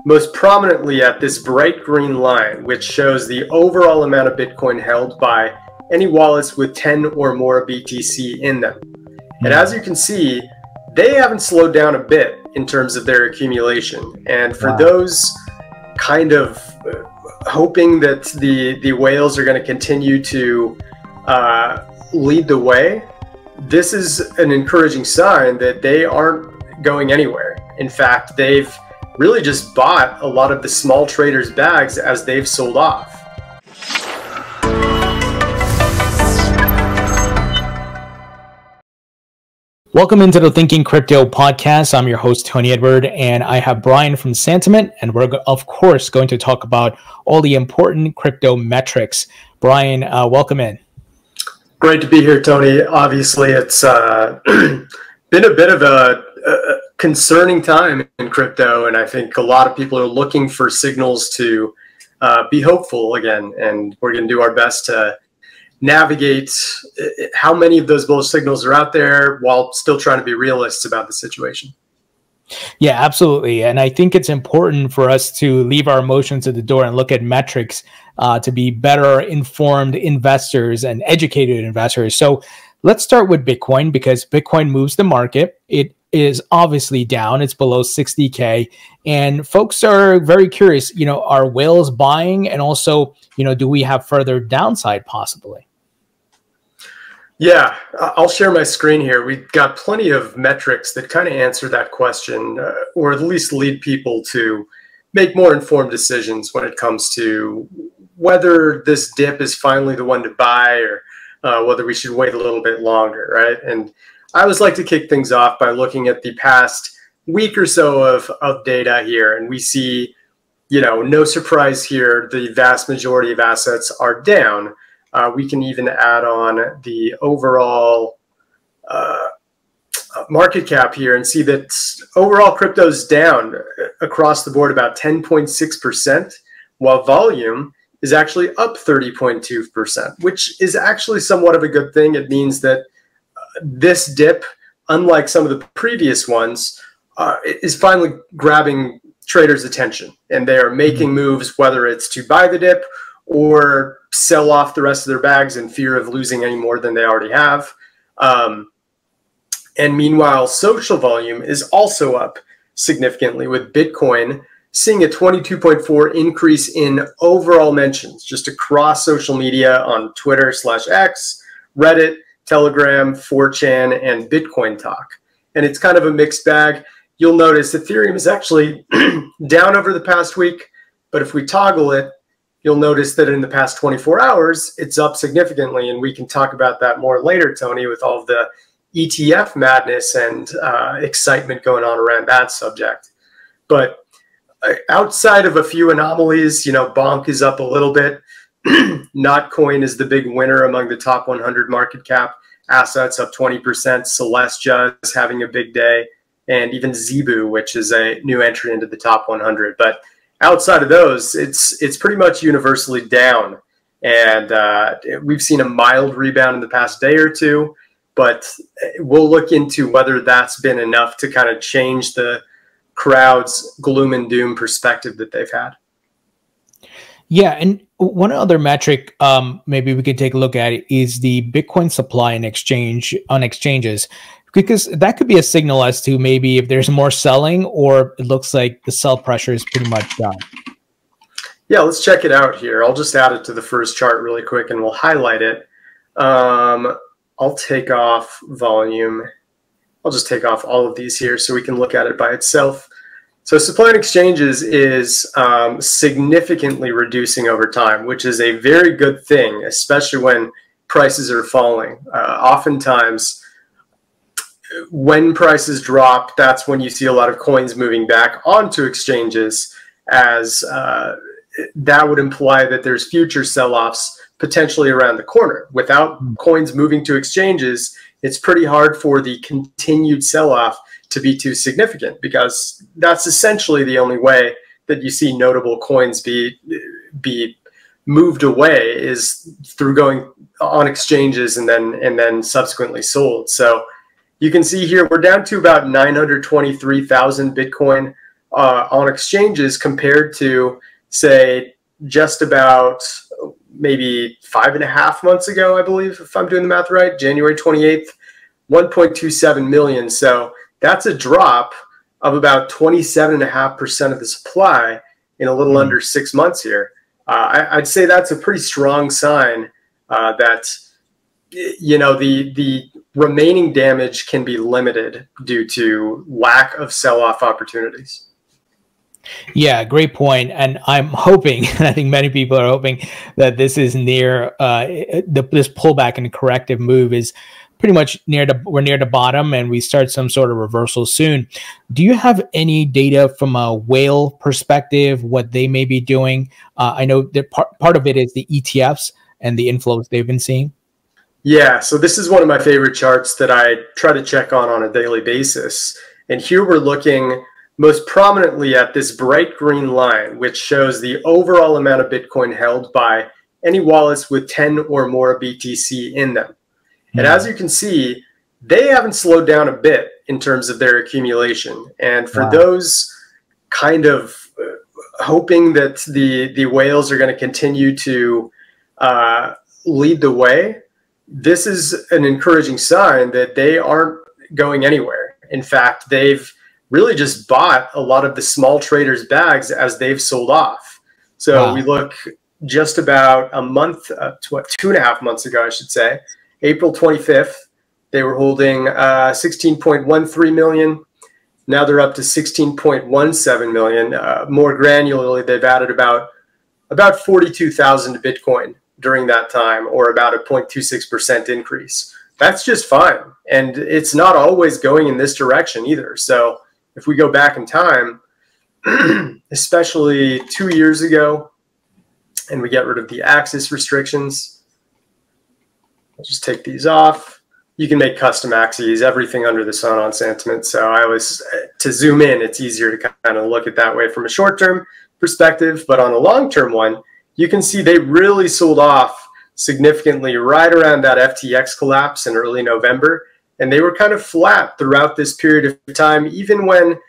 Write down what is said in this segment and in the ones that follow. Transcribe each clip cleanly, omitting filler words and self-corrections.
most prominently at this bright green line, which shows the overall amount of Bitcoin held by any wallets with 10 or more BTC in them. And as you can see, they haven't slowed down a bit in terms of their accumulation. And for those kind of hoping that the whales are going to continue to lead the way, this is an encouraging sign that they aren't going anywhere. In fact, they've really just bought a lot of the small traders' bags as they've sold off. Welcome into the Thinking Crypto podcast. I'm your host, Tony Edward, and I have Brian from Santiment, and we're, of course, going to talk about all the important crypto metrics. Brian, welcome in. Great to be here, Tony. Obviously, it's been a bit of a concerning time in crypto, and I think a lot of people are looking for signals to be hopeful again, and we're going to do our best to navigate how many of those bullish signals are out there while still trying to be realists about the situation. Yeah, absolutely. And I think it's important for us to leave our emotions at the door and look at metrics to be better informed investors and educated investors. So let's start with Bitcoin, because Bitcoin moves the market. It is obviously down. It's below 60K. And folks are very curious, are whales buying? And also, do we have further downside possibly? Yeah, I'll share my screen here. We've got plenty of metrics that kind of answer that question, or at least lead people to make more informed decisions when it comes to whether this dip is finally the one to buy, or whether we should wait a little bit longer, right? And I always like to kick things off by looking at the past week or so of data here, and we see, no surprise here, the vast majority of assets are down. We can even add on the overall market cap here and see that overall crypto's down across the board about 10.6%, while volume is actually up 30.2%, which is actually somewhat of a good thing. It means that this dip, unlike some of the previous ones, is finally grabbing traders' attention, and they are making moves, whether it's to buy the dip or sell off the rest of their bags in fear of losing any more than they already have. And meanwhile, social volume is also up significantly, with Bitcoin seeing a 22.4 increase in overall mentions just across social media on Twitter/X, Reddit, Telegram, 4chan, and Bitcoin Talk. And it's kind of a mixed bag. You'll notice Ethereum is actually down over the past week, but if we toggle it, you'll notice that in the past 24 hours, it's up significantly. And we can talk about that more later, Tony, with all of the ETF madness and excitement going on around that subject. But outside of a few anomalies, Bonk is up a little bit. Notcoin is the big winner among the top 100 market cap assets, up 20%. Celestia is having a big day. And even Zebu, which is a new entry into the top 100. But outside of those, it's pretty much universally down. And we've seen a mild rebound in the past day or two, but we'll look into whether that's been enough to kind of change the crowd's gloom and doom perspective that they've had. Yeah, and one other metric maybe we could take a look at is the Bitcoin supply on exchanges, because that could be a signal as to maybe if there's more selling, or it looks like the sell pressure is pretty much done. Yeah, let's check it out here. I'll just add it to the first chart really quick and we'll highlight it. I'll take off volume. I'll just take off all of these here so we can look at it by itself. So supply on exchanges is significantly reducing over time, which is a very good thing, especially when prices are falling. Oftentimes, when prices drop, that's when you see a lot of coins moving back onto exchanges, as that would imply that there's future sell-offs potentially around the corner. Without coins moving to exchanges, it's pretty hard for the continued sell-off to be too significant, because that's essentially the only way that you see notable coins be moved away, is through going on exchanges and then subsequently sold. So you can see here we're down to about 923,000 Bitcoin on exchanges compared to, say, just about maybe 5.5 months ago, I believe, if I'm doing the math right, January 28th, 1.27 million. So that's a drop of about 27.5% of the supply in a little under 6 months here. I'd say that's a pretty strong sign that, you know, the remaining damage can be limited due to lack of sell-off opportunities. Yeah, great point. And I'm hoping, and I think many people are hoping, that this is near this pullback and corrective move is pretty much we're near the bottom, and we start some sort of reversal soon. Do you have any data from a whale perspective, what they may be doing? I know that part of it is the ETFs and the inflows they've been seeing. Yeah, so this is one of my favorite charts that I try to check on a daily basis. And here we're looking most prominently at this bright green line, which shows the overall amount of Bitcoin held by any wallets with 10 or more BTC in them. And as you can see, they haven't slowed down a bit in terms of their accumulation. And for those kind of hoping that the whales are going to continue to lead the way, this is an encouraging sign that they aren't going anywhere. In fact, they've really just bought a lot of the small traders' bags as they've sold off. So we look just about a month, 2.5 months ago, I should say, April 25th, they were holding 16.13 million. Now they're up to 16.17 million. More granularly, they've added about 42,000 Bitcoin during that time, or about a 0.26% increase. That's just fine. And it's not always going in this direction either. So if we go back in time, especially 2 years ago, and we get rid of the axis restrictions, I'll just take these off. You can make custom axes, everything under the sun on sentiment. So I always, to zoom in, it's easier to kind of look at that way from a short-term perspective. But on a long-term one, you can see they really sold off significantly right around that FTX collapse in early November. And they were kind of flat throughout this period of time, even when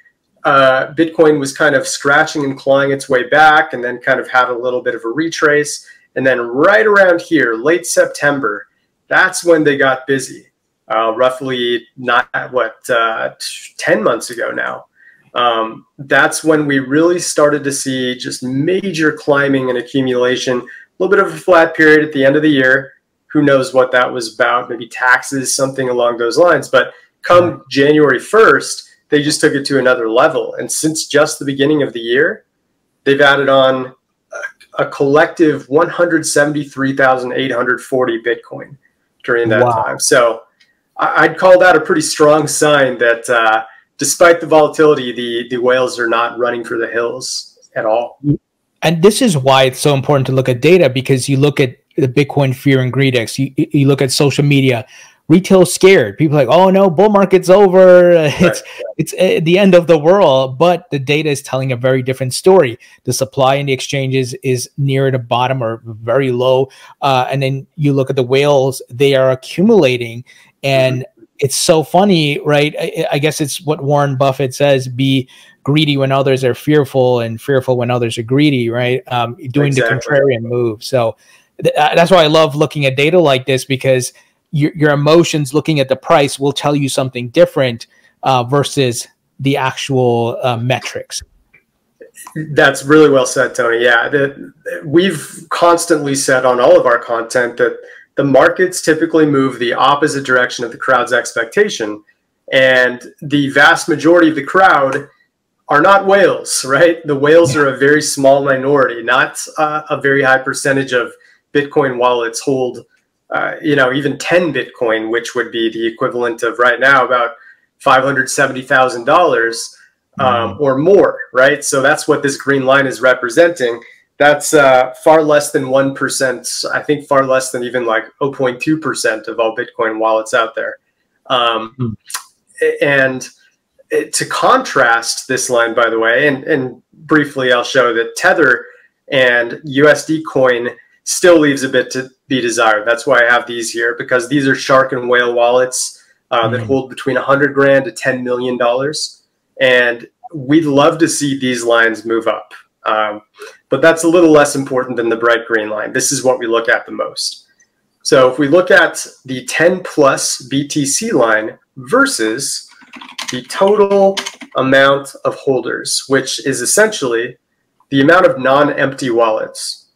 Bitcoin was kind of scratching and clawing its way back, and then kind of had a little bit of a retrace. And then right around here, late September, that's when they got busy, roughly 10 months ago now. That's when we really started to see just major climbing and accumulation, a little bit of a flat period at the end of the year. Who knows what that was about, maybe taxes, something along those lines. But come January 1st, they just took it to another level. And since just the beginning of the year, they've added on a collective 173,840 Bitcoin during that time. So I'd call that a pretty strong sign that despite the volatility, the whales are not running for the hills at all. And this is why it's so important to look at data, because you look at the Bitcoin Fear and Greed Index, you look at social media, retail scared. People are like, oh no, bull market's over. It's the end of the world. But the data is telling a very different story. The supply in the exchanges is near the bottom or very low. And then you look at the whales, they are accumulating. And it's so funny, right? I guess it's what Warren Buffett says, be greedy when others are fearful and fearful when others are greedy, right? Doing the contrarian move. So that's why I love looking at data like this, because your emotions looking at the price will tell you something different versus the actual metrics. That's really well said, Tony. Yeah, we've constantly said on all of our content that the markets typically move the opposite direction of the crowd's expectation. And the vast majority of the crowd are not whales, right? The whales are a very small minority, not a very high percentage of Bitcoin wallets hold, even 10 Bitcoin, which would be the equivalent of right now about $570,000 or more, right? So that's what this green line is representing. That's far less than 1%. I think far less than even like 0.2% of all Bitcoin wallets out there. And to contrast this line, by the way, and briefly I'll show that Tether and USD coin still leaves a bit to be desired. That's why I have these here, because these are shark and whale wallets that hold between $100 grand to $10 million. And we'd love to see these lines move up. But that's a little less important than the bright green line. This is what we look at the most. So if we look at the 10 plus BTC line versus the total amount of holders, which is essentially the amount of non-empty wallets.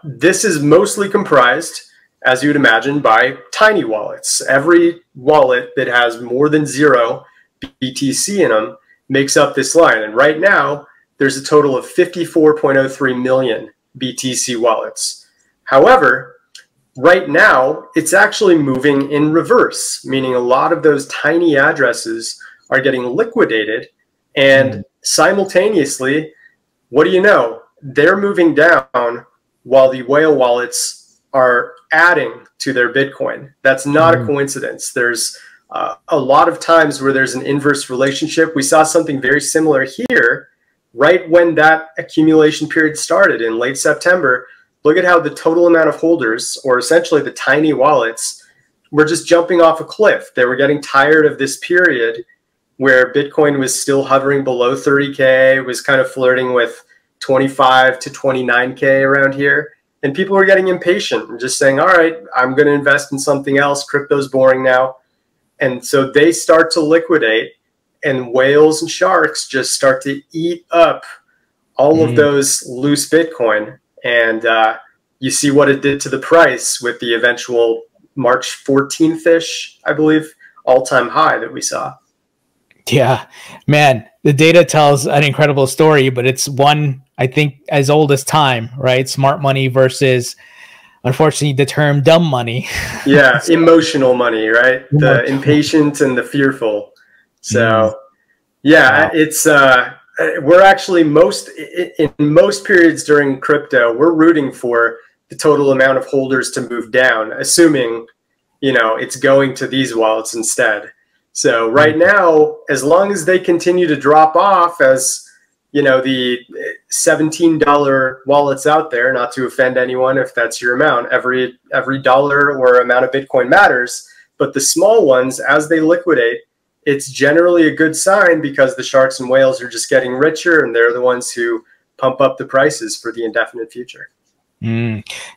This is mostly comprised, as you would imagine, by tiny wallets. Every wallet that has more than 0 BTC in them makes up this line. And right now, there's a total of 54.03 million BTC wallets. However, right now, it's actually moving in reverse, meaning a lot of those tiny addresses are getting liquidated, and simultaneously, what do you know? They're moving down while the whale wallets are adding to their Bitcoin. That's not a coincidence. There's a lot of times where there's an inverse relationship. We saw something very similar here right when that accumulation period started in late September. Look at how the total amount of holders, or essentially the tiny wallets, were just jumping off a cliff. They were getting tired of this period where Bitcoin was still hovering below 30K, was kind of flirting with 25 to 29K around here. And people were getting impatient and just saying, all right, I'm going to invest in something else. Crypto's boring now. And so they start to liquidate, and whales and sharks just start to eat up all of those loose Bitcoin. And you see what it did to the price with the eventual March 14th-ish, I believe, all-time high that we saw. Yeah, man, the data tells an incredible story, but it's one, I think, as old as time, right? Smart money versus, unfortunately, the term dumb money. Yeah, emotional money, right? The impatient and the fearful. So, yeah, it's we're actually in most periods during crypto, we're rooting for the total amount of holders to move down, assuming, you know, it's going to these wallets instead. So right now, as long as they continue to drop off, as you know, the $17 wallets out there, not to offend anyone if that's your amount, every dollar or amount of Bitcoin matters, but the small ones, as they liquidate, it's generally a good sign, because the sharks and whales are just getting richer, and they're the ones who pump up the prices for the indefinite future.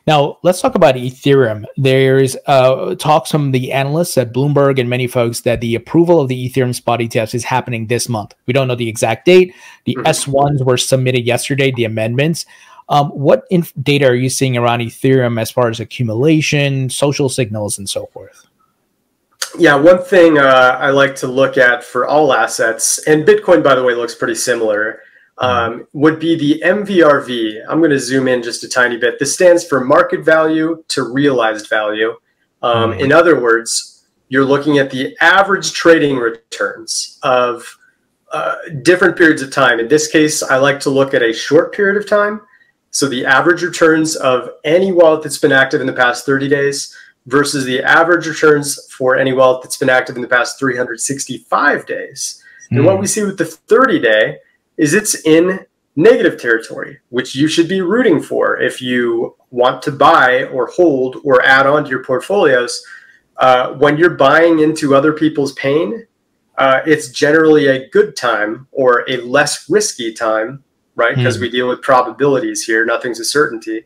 Now, let's talk about Ethereum. There's talks from the analysts at Bloomberg and many folks that the approval of the Ethereum spot ETFs is happening this month. We don't know the exact date. The S1s were submitted yesterday, the amendments. What data are you seeing around Ethereum as far as accumulation, social signals, and so forth? Yeah, one thing I like to look at for all assets, and Bitcoin, by the way, looks pretty similar, would be the MVRV. I'm going to zoom in just a tiny bit. This stands for market value to realized value. In other words, you're looking at the average trading returns of different periods of time. In this case, I like to look at a short period of time. So the average returns of any wallet that's been active in the past 30 days versus the average returns for any wallet that's been active in the past 365 days. And what we see with the 30-day is it's in negative territory, which you should be rooting for if you want to buy or hold or add on to your portfolios. When you're buying into other people's pain, it's generally a good time or a less risky time, right? Because we deal with probabilities here. Nothing's a certainty.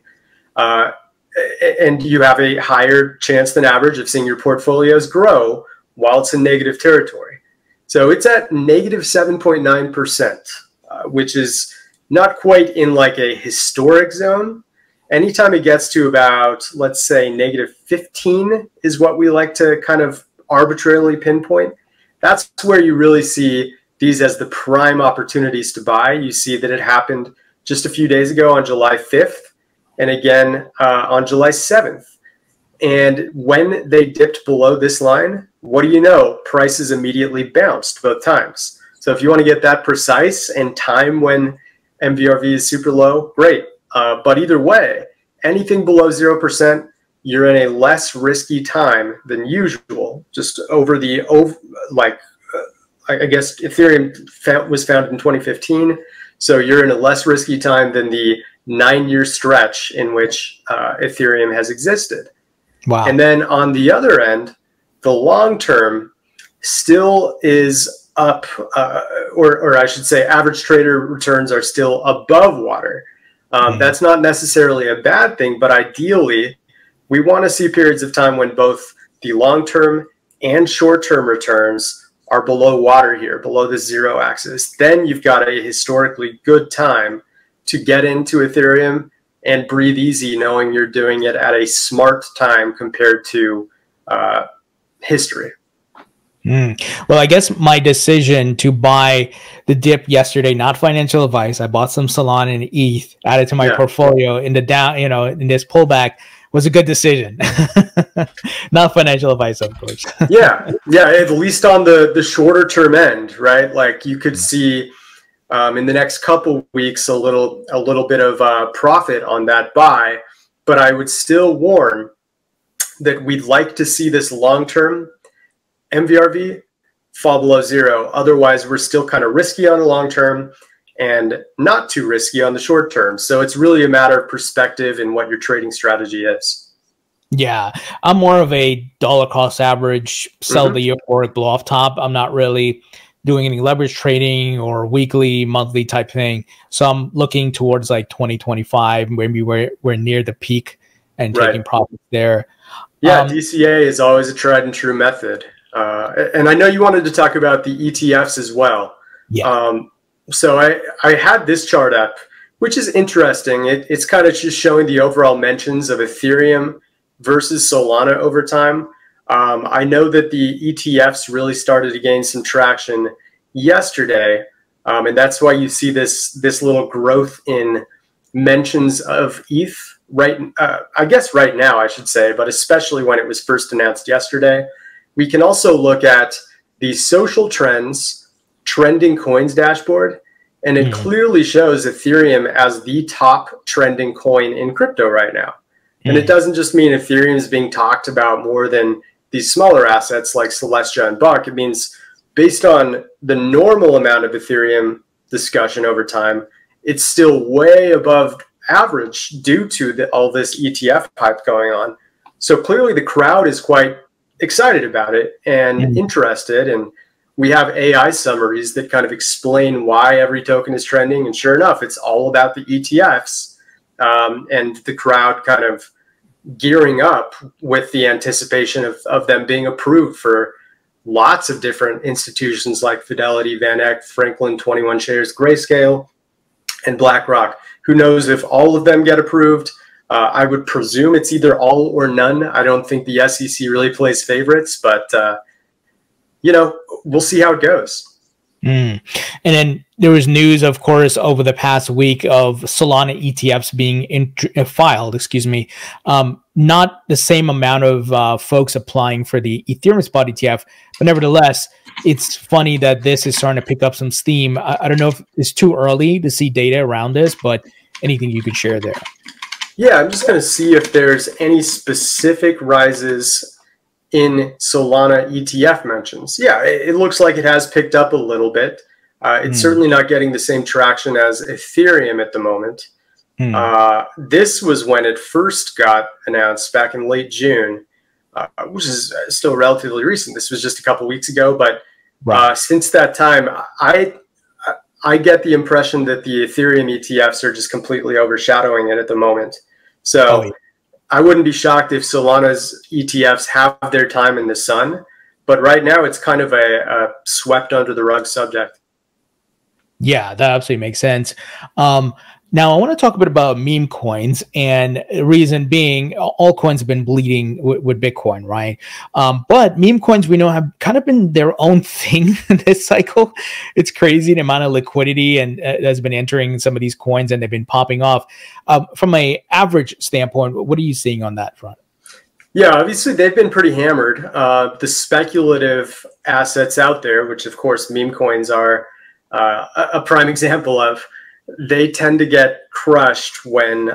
And you have a higher chance than average of seeing your portfolios grow while it's in negative territory. So it's at negative 7.9%. Which is not quite in like a historic zone. Anytime it gets to about, let's say, negative 15 is what we like to kind of arbitrarily pinpoint. That's where you really see these as the prime opportunities to buy. You see that it happened just a few days ago on July 5th and again on July 7th. And when they dipped below this line, what do you know? Prices immediately bounced both times. So if you want to get that precise and time when MVRV is super low, great. But either way, anything below 0%, you're in a less risky time than usual. Just over the, I guess Ethereum was founded in 2015. So you're in a less risky time than the 9-year stretch in which Ethereum has existed. Wow. And then on the other end, the long term still is up, or I should say average trader returns are still above water. That's not necessarily a bad thing, but ideally we want to see periods of time when both the long-term and short-term returns are below water here, below the zero axis. Then you've got a historically good time to get into Ethereum and breathe easy, knowing you're doing it at a smart time compared to history. Well, I guess my decision to buy the dip yesterday, not financial advice. I bought some Solana and ETH, added to my portfolio in the down, in this pullback, was a good decision. Not financial advice, of course. yeah, at least on the shorter term end, right? Like you could see in the next couple weeks a little bit of profit on that buy, but I would still warn that we'd like to see this long term MVRV fall below zero. Otherwise, we're still kind of risky on the long term and not too risky on the short term. So it's really a matter of perspective and what your trading strategy is. Yeah, I'm more of a dollar cost average, sell the euphoric blow off top. I'm not really doing any leverage trading or weekly, monthly type thing. So I'm looking towards like 2025, maybe we're near the peak and taking profits there. Yeah, DCA is always a tried and true method. And I know you wanted to talk about the ETFs as well. Yeah. So I had this chart up, which is interesting. It's kind of just showing the overall mentions of Ethereum versus Solana over time. I know that the ETFs really started to gain some traction yesterday, and that's why you see this little growth in mentions of ETH I guess right now I should say, but especially when it was first announced yesterday. We can also look at the social trends trending coins dashboard, and it clearly shows Ethereum as the top trending coin in crypto right now. And it doesn't just mean Ethereum is being talked about more than these smaller assets like Celestia and Buck. It means based on the normal amount of Ethereum discussion over time, it's still way above average due to all this ETF hype going on. So clearly the crowd is quite excited about it and interested, and we have AI summaries that kind of explain why every token is trending, and sure enough, it's all about the ETFs, and the crowd kind of gearing up with the anticipation of them being approved for lots of different institutions like Fidelity, Van Eck, Franklin 21 Shares, Grayscale, and BlackRock. Who knows if all of them get approved? I would presume it's either all or none. I don't think the SEC really plays favorites, but we'll see how it goes. And then there was news, of course, over the past week of Solana ETFs being filed. Not the same amount of folks applying for the Ethereum spot ETF, but nevertheless, it's funny that this is starting to pick up some steam. I don't know if it's too early to see data around this, but anything you could share there. Yeah, I'm just going to see if there's any specific rises in Solana ETF mentions. Yeah, it looks like it has picked up a little bit. It's certainly not getting the same traction as Ethereum at the moment. This was when it first got announced back in late June, which is still relatively recent. This was just a couple weeks ago, but since that time, I get the impression that the Ethereum ETFs are just completely overshadowing it at the moment. So I wouldn't be shocked if Solana's ETFs have their time in the sun, but right now it's kind of a swept under the rug subject. Yeah, that absolutely makes sense. Now, I want to talk a bit about meme coins, and the reason being, all coins have been bleeding with Bitcoin, right? But meme coins, we know, have kind of been their own thing this cycle. It's crazy the amount of liquidity and has been entering some of these coins, and they've been popping off. From an average standpoint, what are you seeing on that front? Yeah, obviously they've been pretty hammered. The speculative assets out there, which of course meme coins are a prime example of, they tend to get crushed when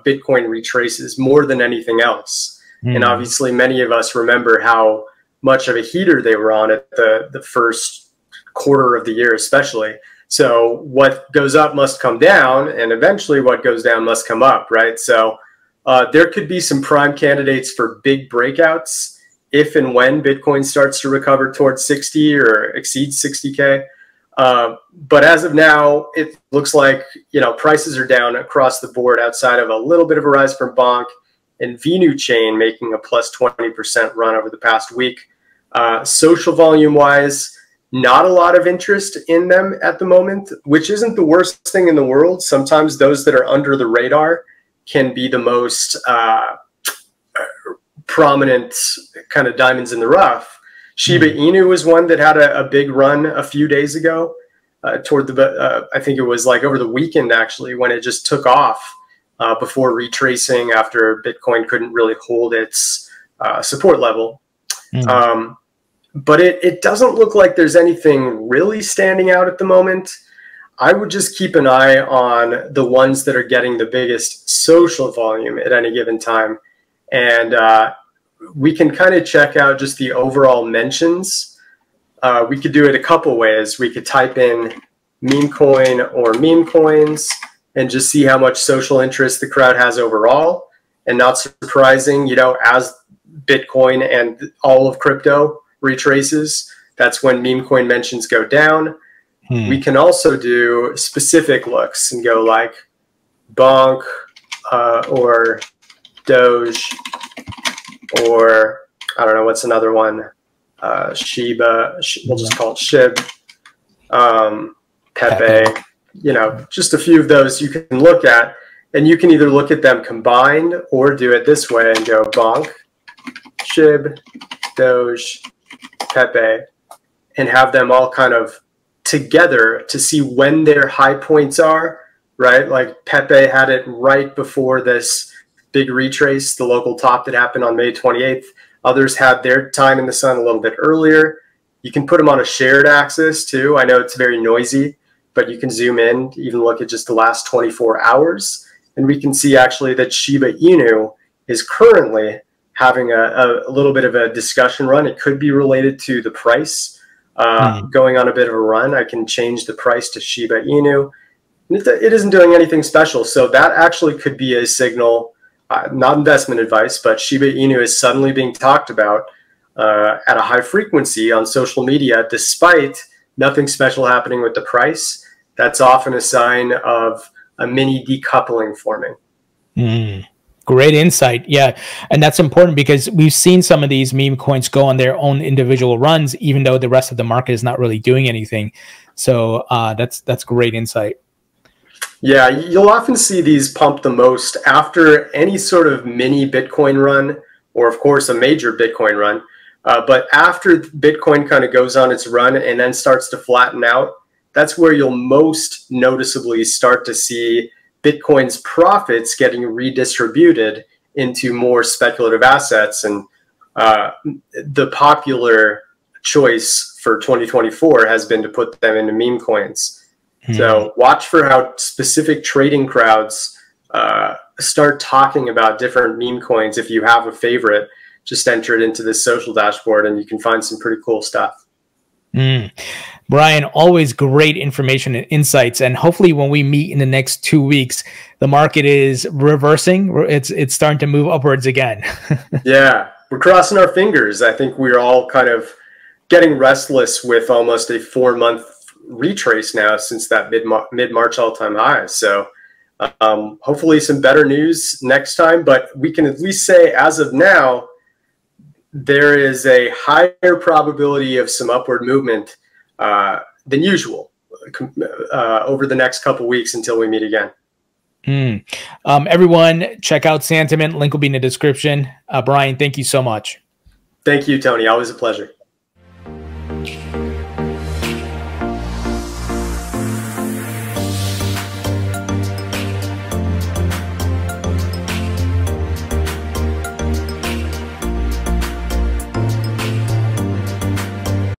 Bitcoin retraces more than anything else. And obviously many of us remember how much of a heater they were on at the first quarter of the year especially. So what goes up must come down, and eventually what goes down must come up, right? So there could be some prime candidates for big breakouts if and when Bitcoin starts to recover towards 60 or exceeds 60K. But as of now, it looks like, prices are down across the board outside of a little bit of a rise from Bonk and Venu Chain making a plus 20% run over the past week. Social volume wise, not a lot of interest in them at the moment, which isn't the worst thing in the world. Sometimes those that are under the radar can be the most prominent kind of diamonds in the rough. Shiba Inu was one that had a big run a few days ago toward the, I think it was like over the weekend actually, when it just took off before retracing after Bitcoin couldn't really hold its support level. But it doesn't look like there's anything really standing out at the moment. I would just keep an eye on the ones that are getting the biggest social volume at any given time. And we can kind of check out just the overall mentions. We could do it a couple ways. We could type in meme coin or meme coins and just see how much social interest the crowd has overall. And not surprising, as Bitcoin and all of crypto retraces, that's when meme coin mentions go down. We can also do specific looks and go like Bonk or Doge, or I don't know, what's another one? Shiba, we'll just call it Shib, Pepe, just a few of those you can look at, and you can either look at them combined or do it this way and go Bonk, Shib, Doge, Pepe, and have them all kind of together to see when their high points are, right? Like Pepe had it right before this big retrace, the local top that happened on May 28th. Others had their time in the sun a little bit earlier. You can put them on a shared axis too. I know it's very noisy, but you can zoom in, even look at just the last 24 hours. And we can see actually that Shiba Inu is currently having a little bit of a discussion run. It could be related to the price going on a bit of a run. I can change the price to Shiba Inu. It isn't doing anything special. So that actually could be a signal, not investment advice, but Shiba Inu is suddenly being talked about at a high frequency on social media, despite nothing special happening with the price. That's often a sign of a mini decoupling forming. Great insight. Yeah. And that's important because we've seen some of these meme coins go on their own individual runs, even though the rest of the market is not really doing anything. So that's great insight. Yeah, you'll often see these pump the most after any sort of mini Bitcoin run, or of course a major Bitcoin run. But after Bitcoin kind of goes on its run and then starts to flatten out, that's where you'll most noticeably start to see Bitcoin's profits getting redistributed into more speculative assets. And the popular choice for 2024 has been to put them into meme coins. So watch for how specific trading crowds start talking about different meme coins. If you have a favorite, just enter it into this social dashboard and you can find some pretty cool stuff. Brian, always great information and insights. And hopefully when we meet in the next 2 weeks, the market is reversing. It's starting to move upwards again. Yeah, we're crossing our fingers. I think we're all kind of getting restless with almost a 4-month retrace now since that mid-March all-time high. So hopefully some better news next time. But we can at least say as of now, there is a higher probability of some upward movement than usual over the next couple weeks until we meet again. Everyone, check out Santiment. Link will be in the description. Brian, thank you so much. Thank you, Tony. Always a pleasure.